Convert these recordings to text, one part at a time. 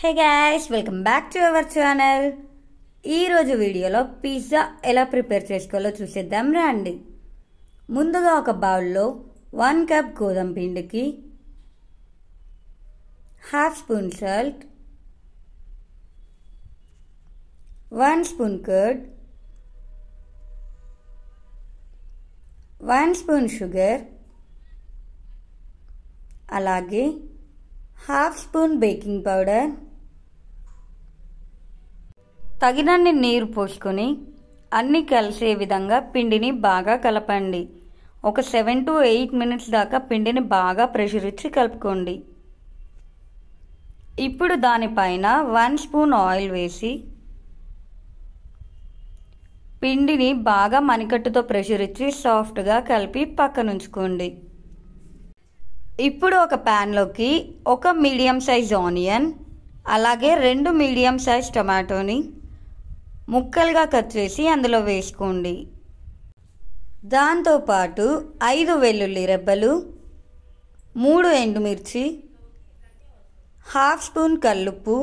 Hey guys, welcome back to our channel. ఈరోజు వీడియోలో pizza ఎలా ప్రిపేర్ చేసుకోవాలో చూసేద్దాం రండి. ముందుగా ఒక బౌల్లో 1 కప్ గోధుమ పిండికి half spoon salt, 1 spoon curd, 1 spoon sugar, అలాగే హాఫ్ స్పూన్ బేకింగ్ పౌడర్, తగినన్ని నీరు పోసుకొని అన్నీ కలిసే విధంగా పిండిని బాగా కలపండి. ఒక 7 to 8 మినిట్స్ దాకా పిండిని బాగా ప్రెషర్ ఇచ్చి కలుపుకోండి. ఇప్పుడు దానిపైన 1 స్పూన్ ఆయిల్ వేసి పిండిని బాగా మణికట్టుతో ప్రెషర్ ఇచ్చి సాఫ్ట్గా కలిపి పక్కన ఉంచుకోండి. ఇప్పుడు ఒక ప్యాన్లోకి ఒక మీడియం సైజ్ ఆనియన్, అలాగే 2 మీడియం సైజ్ టమాటోని ముక్కలుగా కట్ చేసి అందులో వేసుకోండి. దాంతోపాటు 5 వెల్లుల్లి రెబ్బలు, 3 ఎండుమిర్చి, హాఫ్ స్పూన్ కల్లుప్పు,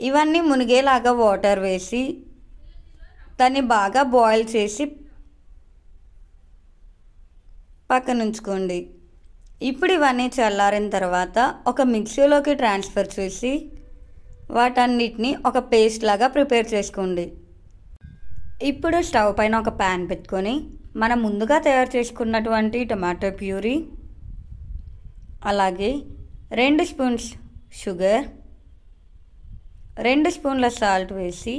ఇవన్నీ మునిగేలాగా వాటర్ వేసి దాన్ని బాగా బాయిల్ చేసి పక్కన ఉంచుకోండి. ఇప్పుడు ఇవన్నీ చల్లారిన తర్వాత ఒక మిక్సీలోకి ట్రాన్స్ఫర్ చేసి వాటన్నిటిని ఒక పేస్ట్ లాగా ప్రిపేర్ చేసుకోండి. ఇప్పుడు స్టవ్ పైన ఒక ప్యాన్ పెట్టుకొని మనం ముందుగా తయారు చేసుకున్నటువంటి టమాటో ప్యూరీ, అలాగే 2 స్పూన్స్ షుగర్, 2 స్పూన్ల సాల్ట్ వేసి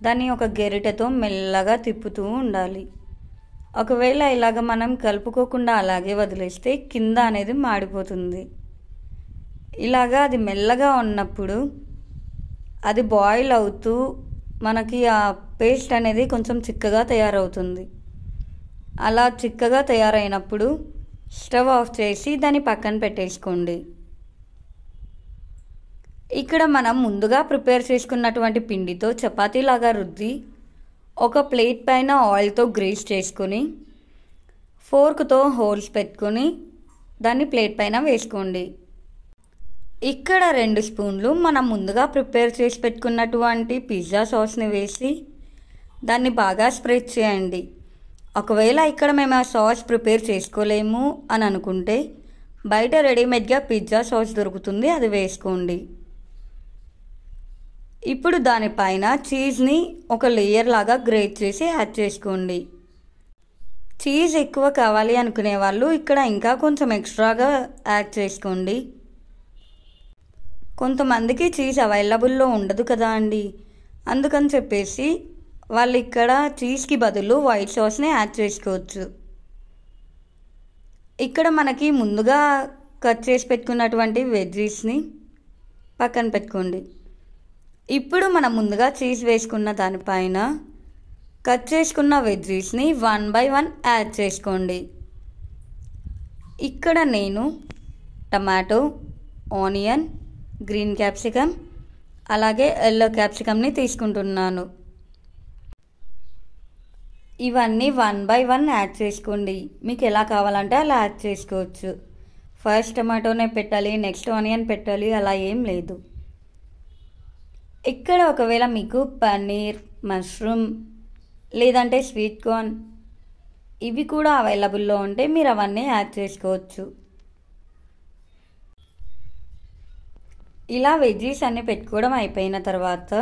దాన్ని ఒక గెరిటతో మెల్లగా తిప్పుతూ ఉండాలి. ఒకవేళ ఇలాగ మనం కలుపుకోకుండా అలాగే వదిలేస్తే కింద అనేది మాడిపోతుంది. ఇలాగా అది మెల్లగా ఉన్నప్పుడు అది బాయిల్ అవుతూ మనకి ఆ పేస్ట్ అనేది కొంచెం చిక్కగా తయారవుతుంది. అలా చిక్కగా తయారైనప్పుడు స్టవ్ ఆఫ్ చేసి దాన్ని పక్కన పెట్టేసుకోండి. ఇక్కడ మనం ముందుగా ప్రిపేర్ చేసుకున్నటువంటి పిండితో చపాతీలాగా రుద్ది ఒక ప్లేట్ పైన ఆయిల్తో గ్రీస్ చేసుకొని ఫోర్క్తో హోల్స్ పెట్టుకొని దాన్ని ప్లేట్ పైన వేసుకోండి. ఇక్కడ 2 స్పూన్లు మనం ముందుగా ప్రిపేర్ చేసి పెట్టుకున్నటువంటి పిజ్జా సాస్ని వేసి దాన్ని బాగా స్ప్రెడ్ చేయండి. ఒకవేళ ఇక్కడ మేము ఆ సాస్ ప్రిపేర్ చేసుకోలేము అని అనుకుంటే బయట రెడీమేడ్గా పిజ్జా సాస్ దొరుకుతుంది, అది వేసుకోండి. ఇప్పుడు దానిపైన చీజ్ని ఒక లేయర్ లాగా గ్రేట్ చేసి యాడ్ చేసుకోండి. చీజ్ ఎక్కువ కావాలి అనుకునే వాళ్ళు ఇక్కడ ఇంకా కొంచెం ఎక్స్ట్రాగా యాడ్ చేసుకోండి. కొంతమందికి చీజ్ అవైలబుల్లో ఉండదు కదా అండి, అందుకని చెప్పేసి వాళ్ళు ఇక్కడ చీజ్కి బదులు వైట్ సాస్ని యాడ్ చేసుకోవచ్చు. ఇక్కడ మనకి ముందుగా కట్ చేసి పెట్టుకున్నటువంటి వెజ్జీస్ని పక్కన పెట్టుకోండి. ఇప్పుడు మనం ముందుగా చీజ్ వేసుకున్న దానిపైన కట్ చేసుకున్న వెజ్జీస్ని 1 by 1 యాడ్ చేసుకోండి. ఇక్కడ నేను టమాటో, ఆనియన్, గ్రీన్ క్యాప్సికమ్, అలాగే ఎల్లో క్యాప్సికమ్ని తీసుకుంటున్నాను. ఇవన్నీ 1 by 1 యాడ్ చేసుకోండి. మీకు ఎలా కావాలంటే అలా యాడ్ చేసుకోవచ్చు. ఫస్ట్ టమాటోనే పెట్టాలి, నెక్స్ట్ ఆనియన్ పెట్టాలి అలా ఏం లేదు. ఇక్కడ ఒకవేళ మీకు పన్నీర్, మష్రూమ్ లేదంటే స్వీట్ కార్న్ ఇవి కూడా అవైలబుల్లో ఉంటే మీరు అవన్నీ యాడ్ చేసుకోవచ్చు. ఇలా వెజ్జీస్ అన్నీ పెట్టుకోవడం అయిపోయిన తర్వాత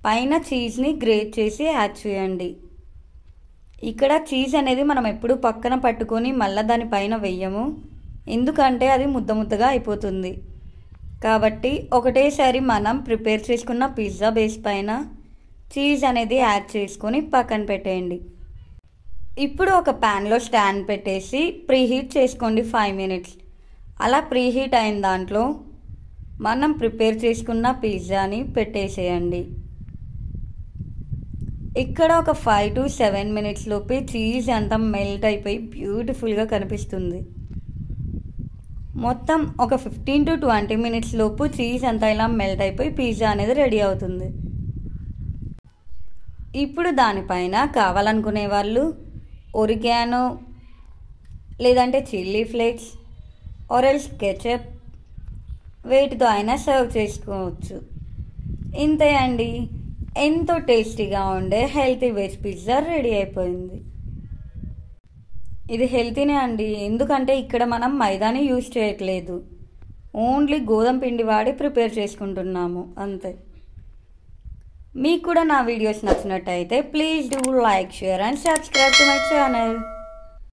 పైన చీజ్ని గ్రేట్ చేసి యాడ్ చేయండి. ఇక్కడ చీజ్ అనేది మనం ఎప్పుడు పక్కన పట్టుకొని మళ్ళీ దానిపైన వేయము, ఎందుకంటే అది ముద్ద ముద్దగా అయిపోతుంది. కాబట్టి ఒకటేసారి మనం ప్రిపేర్ చేసుకున్న పిజ్జా బేస్ పైన చీజ్ అనేది యాడ్ చేసుకొని పక్కన పెట్టేయండి. ఇప్పుడు ఒక ప్యాన్లో స్టాండ్ పెట్టేసి ప్రీహీట్ చేసుకోండి 5 minutes. అలా ప్రీహీట్ అయిన దాంట్లో మనం ప్రిపేర్ చేసుకున్న పిజ్జాని పెట్టేసేయండి. ఇక్కడ ఒక 5 to 7 minutes లోపే చీజ్ అంతా మెల్ట్ అయిపోయి బ్యూటిఫుల్గా కనిపిస్తుంది. మొత్తం ఒక 15 to 20 minutes లోపు చీజ్ అంతా ఇలా మెల్ట్ అయిపోయి పిజ్జా అనేది రెడీ అవుతుంది. ఇప్పుడు దానిపైన కావాలనుకునే వాళ్ళు ఒరిగానో లేదంటే chilli flakes or else ketchup వేటితో అయినా సర్వ్ చేసుకోవచ్చు. ఇంతే అండి, ఎంతో టేస్టీగా ఉండే హెల్తీ వెజ్ పిజ్జా రెడీ అయిపోయింది. ఇది హెల్తీనే అండి, ఎందుకంటే ఇక్కడ మనం మైదాని యూజ్ చేయట్లేదు, ఓన్లీ గోధుమ పిండి వాడి ప్రిపేర్ చేసుకుంటున్నాము అంతే. మీకు కూడా నా వీడియోస్ నచ్చినట్టయితే please do like, share and subscribe to my channel.